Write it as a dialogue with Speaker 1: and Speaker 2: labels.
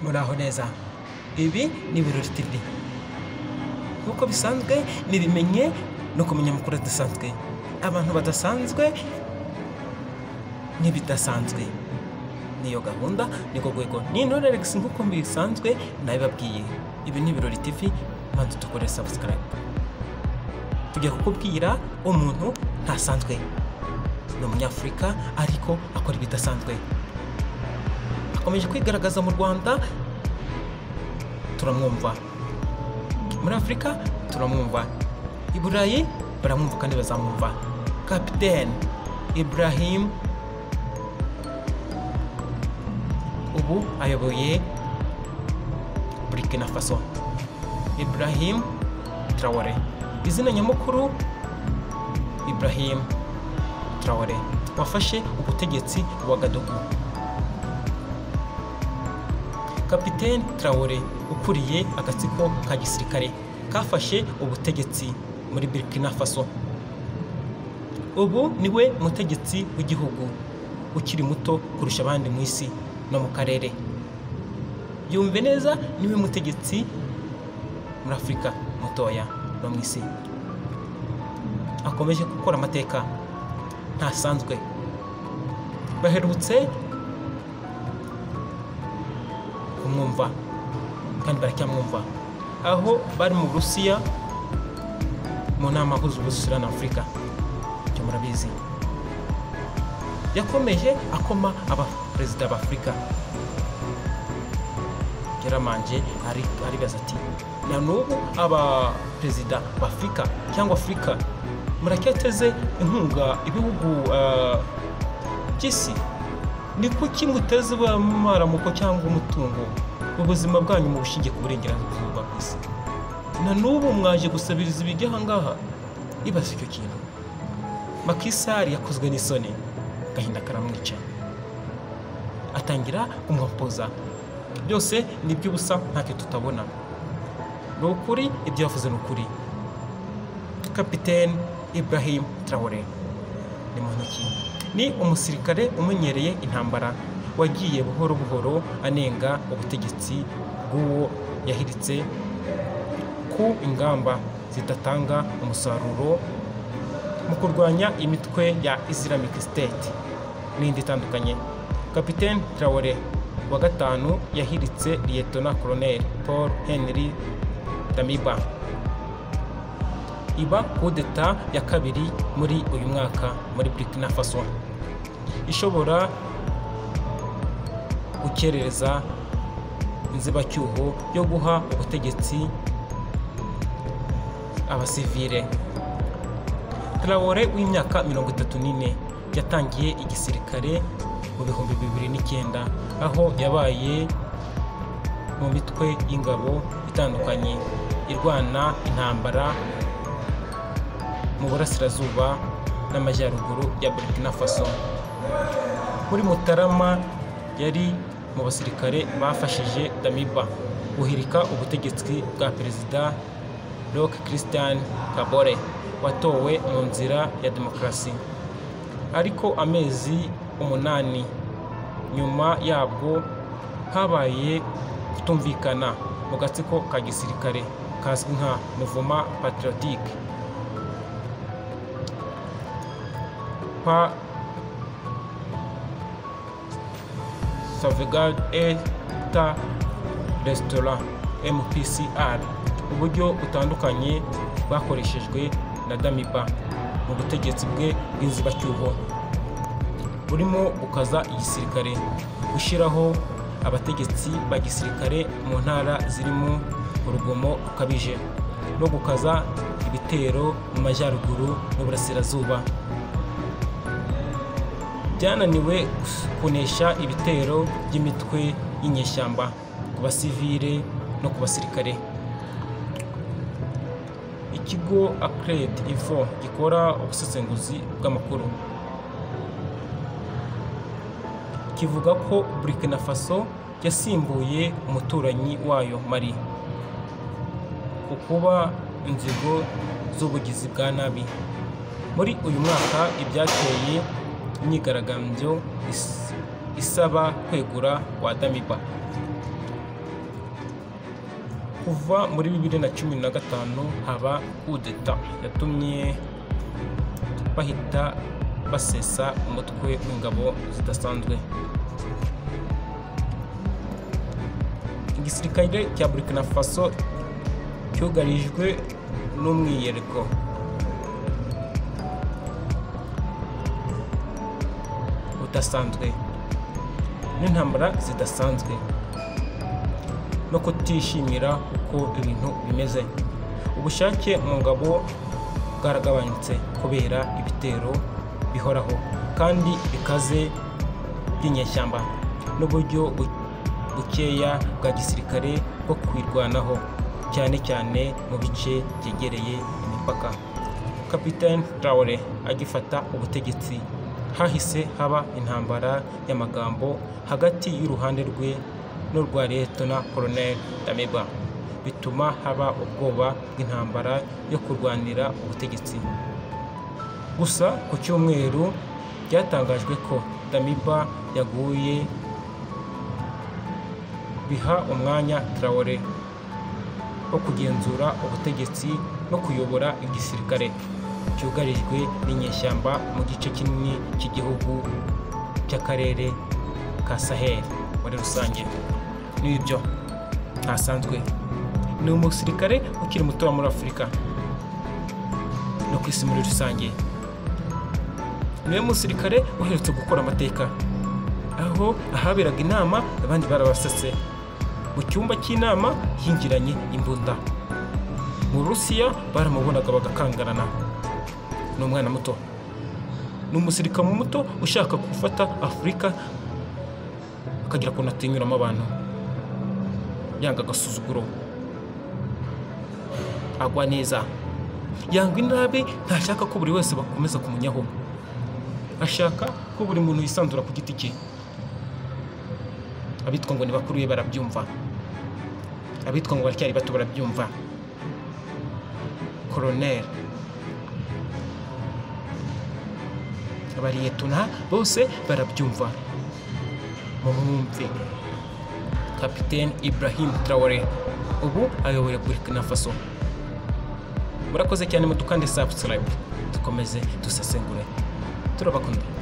Speaker 1: muraho neza. Ibi ni Birori TV. Nkuko bisanzwe nibimenye no kumenya amakuru adasanzwe, abantu badasanzwe n'ibidasanzwe. Niyo gahunda niko gwego. Ni Intore Alex nkuko bisanzwe nabibabwiye. Ibi ni Birori TV, manzi tukore subscribe. Tugiye kukubwira umuntu ntasanzwe. Ni Umunyafurika ariko akora ibidasanzwe. Akomeje kwigaragaza mu Rwanda, turamwumva. Muri Afrika turamwumva. I Burayi baramwumva kandi bazamwumva. Captain Ibrahim ubu ayoboye Burkina Faso. Ibrahim Traoré. Izina nyamukuru Ibrahim Traoré wafashe ubutegetsi wa Gadougou. Capitaine Traoré ukuriye agatsiko ka gisirikare kafashe ubutegetsi muri Burkina Faso. Ubu niwe mutegetsi w'igihugu ukiri muto kurusha abandi mu isi no mu karere. Yumve neza, niwe mutegetsi muri Afrika mutoya no mu isi. Akomeje gukora amateka ntasanzwe. Baherutse kumwumva kandi baracyamwumva aho bari mu Burusiya mu nama mpuzabitsina na Afrika. Cyo murabizi, yakomeje akoma aba perezida ba Afrika. Yaramanje aribaza ati, na n'ubu aba perezida ba Afrika cyangwa Afrika muracyateze inkunga ibihugu by'isi? Ni kuki muteze bamaramuko cyangwa umutungo ubuzima bwanyu mu bushingiye ku burengerazuba bw'isi? Na n'ubu mwaje gusabiriza ibijya ahangaha? Ibaze icyo kintu. Macky Sall yakozwe n'isoni, gahinda karamwica, atangira kumwopoza. Byose ni by'ubusa, ntacyo tutabona. Ni ukuri, ibyo yavuze ni ukuri. Capitaine Ibrahim Traoré ni muntu ki? Ni umusirikare umenyereye intambara, wagiye buhoro buhoro anenga ubutegetsi bw'uwo yahiritse ku ingamba zidatanga umusaruro mu kurwanya imitwe ya Islamic State n'indi itandukanye. Capitaine Traoré wa gatanu yahiritse Lieutenant Colonel Paul Henry Damiba. Iba kudeta ya kabiri muri uyu mwaka muri Burkina Faso, ishobora gukerereza inzibacyuho yo guha ubutegetsi abasivile. Traoré w'imyaka 34 yatangiye igisirikare mu 2009, aho yabaye mu mitwe y'ingabo itandukanye irwana intambara mu burasirazuba n'amajyaruguru ya Burkina Faso. Muri Mutarama yari mu basirikare bafashije Damiba guhirika ubutegetsi bwa perezida Roch Christian Kabore watowe mu nzira ya demokarasi. Ariko amezi 8 nyuma yabwo habaye kutumvikana mu gatsiko ka gisirikare kazwi nka Mouvement Patriotique pa Sauvegarde et Restaurant MPCR, uburyo butandukanye bakoreshejwe na Damiba mu butegetsi bwe bw'inzibacyuho, burimo gukaza igisirikare, gushyiraho abategetsi ba gisirikare mu ntara zirimo urugomo rukabije, no gukaza ibitero mu majyaruguru n'uburasirazuba. Byananiwe kunesha ibitero by'imitwe y'inyeshyamba ku basivile no ku basirikare. Ikigo Acred Info gikora ubusesenguzi bw'amakuru kivuga ko Burkina Faso yasimbuye umuturanyi wayo Mali ku kuba inzigo z'ubugizi bwa nabi. Muri uyu mwaka ibyateye imyigaragambyo isaba kwegura kwa Damiba kuva muri 2015 haba kudeta yatumye bahita basesa umutwe w'ingabo zidasanzwe. Igisirikare cya Burkina Faso cyugarijwe n'umwiyereko udasanzwe n'intambara zidasanzwe no kutishimira uko ibintu bimeze. Ubushake mu ngabo bwaragabanutse kubera ibitero bihoraho kandi bikaze by'inyeshyamba n'uburyo bukeya bwa gisirikare bwo kwirwanaho, cyane cyane mu bice byegereye imipaka. Kapiteni Traoré agifata ubutegetsi, hahise haba intambara y'amagambo hagati y'uruhande rwe n'urwa Liyetona Koloneli Damiba, bituma haba ubwoba bw'intambara yo kurwanira ubutegetsi. Gusa ku cyumweru byatangajwe ko Damiba yaguye, biha umwanya Traoré wo kugenzura ubutegetsi no kuyobora igisirikare cyugarijwe n'inyeshyamba mu gice kinini cy'igihugu cy'akarere ka Sahel muri rusange. N'ibyo ntasanzwe, ni umusirikare ukiri muto muri Afurika no ku isi muri rusange. Niwe musirikare uherutse gukora amateka, aho ahaberaga inama abandi barabasetse. Mu cyumba cy'inama yingiranye imbunda. Mu Rusiya baramubonaga bagakangarana. Ni umwana muto, ni umusirikare muto ushaka gufata Afurika akagira ko natinyuramo abantu, yanga agasuzuguro, agwa neza, yanga inabi, ntashaka ko buri wese bakomeza kumunyaho, ashaka ko buri muntu yisanzura ku giti cye. Abitwa ngo ni bakuru be barabyumva, abitwa ngo baracyari bato barabyumva. Koloneli, abariyetona bose barabyumva. Mumwumve. Kapiteni Ibrahim Traoré ubu ayoboye Burkina Faso. Murakoze cyane, mudukande subscribe, dukomeze dusesengure. Turabakunda.